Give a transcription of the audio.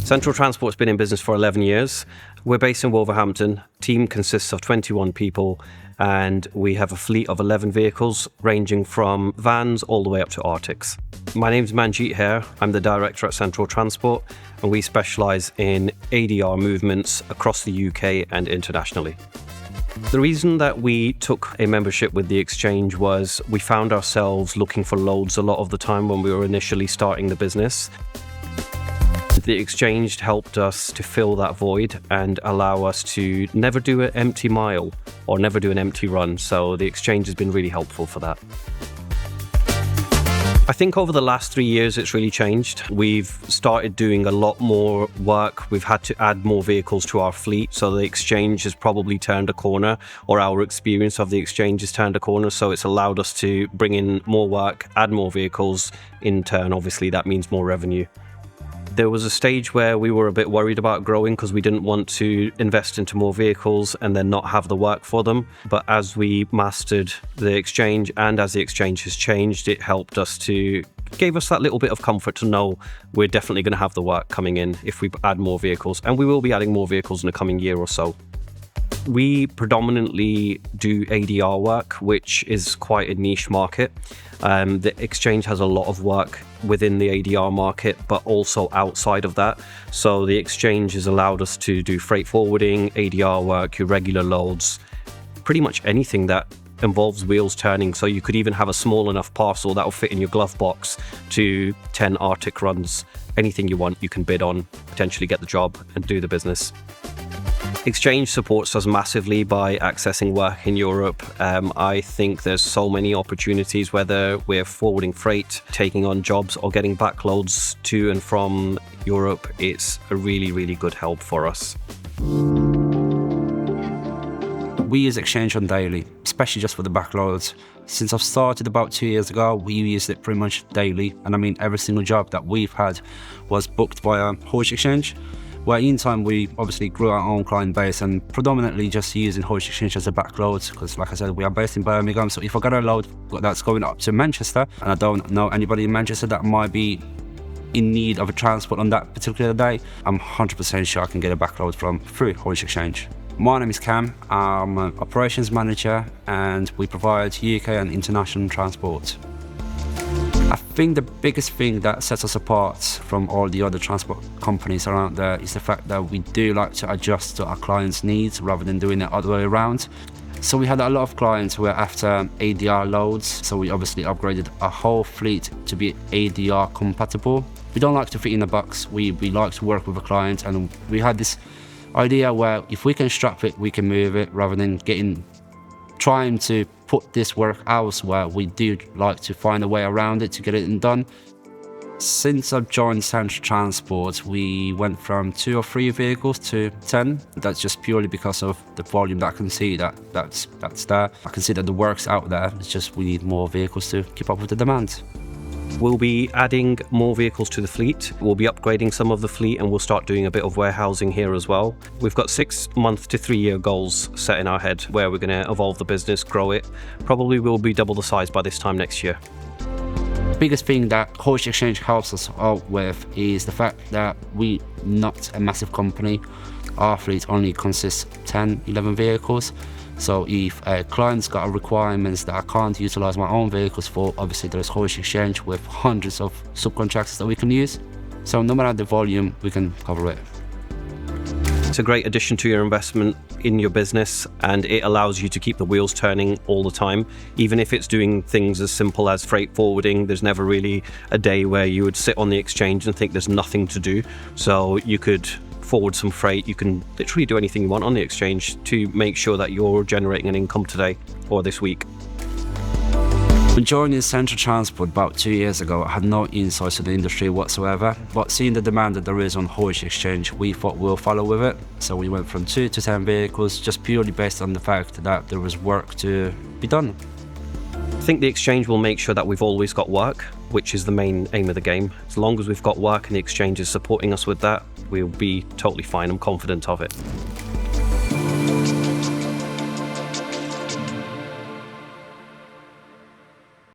Central Transport's been in business for 11 years. We're based in Wolverhampton. Team consists of 21 people, and we have a fleet of 11 vehicles ranging from vans all the way up to Arctics. My name's Manjeet Hare. I'm the director at Central Transport, and we specialise in ADR movements across the UK and internationally. The reason that we took a membership with the exchange was we found ourselves looking for loads a lot of the time when we were initially starting the business. The exchange helped us to fill that void and allow us to never do an empty mile or never do an empty run. So the exchange has been really helpful for that. I think over the last 3 years, it's really changed. We've started doing a lot more work. We've had to add more vehicles to our fleet. So the exchange has probably turned a corner, or our experience of the exchange has turned a corner. So it's allowed us to bring in more work, add more vehicles. In turn, obviously, that means more revenue. There was a stage where we were a bit worried about growing because we didn't want to invest into more vehicles and then not have the work for them. But as we mastered the exchange and as the exchange has changed, it helped us gave us that little bit of comfort to know we're definitely going to have the work coming in if we add more vehicles. And we will be adding more vehicles in the coming year or so. We predominantly do ADR work, which is quite a niche market. The exchange has a lot of work within the ADR market, but also outside of that. So the exchange has allowed us to do freight forwarding, ADR work, your regular loads, pretty much anything that involves wheels turning. So you could even have a small enough parcel that will fit in your glove box to 10 Arctic runs. Anything you want, you can bid on, potentially get the job and do the business. Exchange supports us massively by accessing work in Europe. I think there's so many opportunities, whether we're forwarding freight, taking on jobs, or getting backloads to and from Europe. It's a really, really good help for us. We use Exchange on daily, especially just for the backloads. Since I've started about 2 years ago, we used it pretty much daily. And I mean, every single job that we've had was booked via Hoist Exchange. Where in time we obviously grew our own client base and predominantly just using Hoist Exchange as a backload because, like I said, we are based in Birmingham. So if I got a load that's going up to Manchester and I don't know anybody in Manchester that might be in need of a transport on that particular day, I'm 100% sure I can get a backload through Hoist Exchange. My name is Cam. I'm an operations manager and we provide UK and international transport. I think the biggest thing that sets us apart from all the other transport companies around there is the fact that we do like to adjust to our clients' needs rather than doing it the other way around. So we had a lot of clients who were after ADR loads, so we obviously upgraded our whole fleet to be ADR compatible. We don't like to fit in a box, we like to work with a client, and we had this idea where if we can strap it, we can move it, rather than trying to put this work elsewhere. We do like to find a way around it to get it done. Since I've joined Central Transport, we went from 2 or 3 vehicles to 10. That's just purely because of the volume that I can see that's there. I can see that the work's out there. It's just we need more vehicles to keep up with the demand. We'll be adding more vehicles to the fleet. We'll be upgrading some of the fleet and we'll start doing a bit of warehousing here as well. We've got 6-month to 3-year goals set in our head where we're going to evolve the business, grow it. Probably we'll be double the size by this time next year. The biggest thing that Hoist Exchange helps us out with is the fact that we're not a massive company. Our fleet only consists of 10, 11 vehicles. So if a client's got requirements that I can't utilise my own vehicles for, obviously there's Hoist Exchange with hundreds of subcontractors that we can use. So no matter the volume, we can cover it. It's a great addition to your investment in your business, and it allows you to keep the wheels turning all the time. Even if it's doing things as simple as freight forwarding, there's never really a day where you would sit on the exchange and think there's nothing to do. So you could forward some freight, you can literally do anything you want on the exchange to make sure that you're generating an income today or this week. When joining Central Transport about 2 years ago, I had no insights to the industry whatsoever, but seeing the demand that there is on Hoist Exchange, we thought we'll follow with it. So we went from 2 to 10 vehicles, just purely based on the fact that there was work to be done. I think the exchange will make sure that we've always got work, which is the main aim of the game. As long as we've got work and the exchange is supporting us with that, we'll be totally fine. I'm confident of it.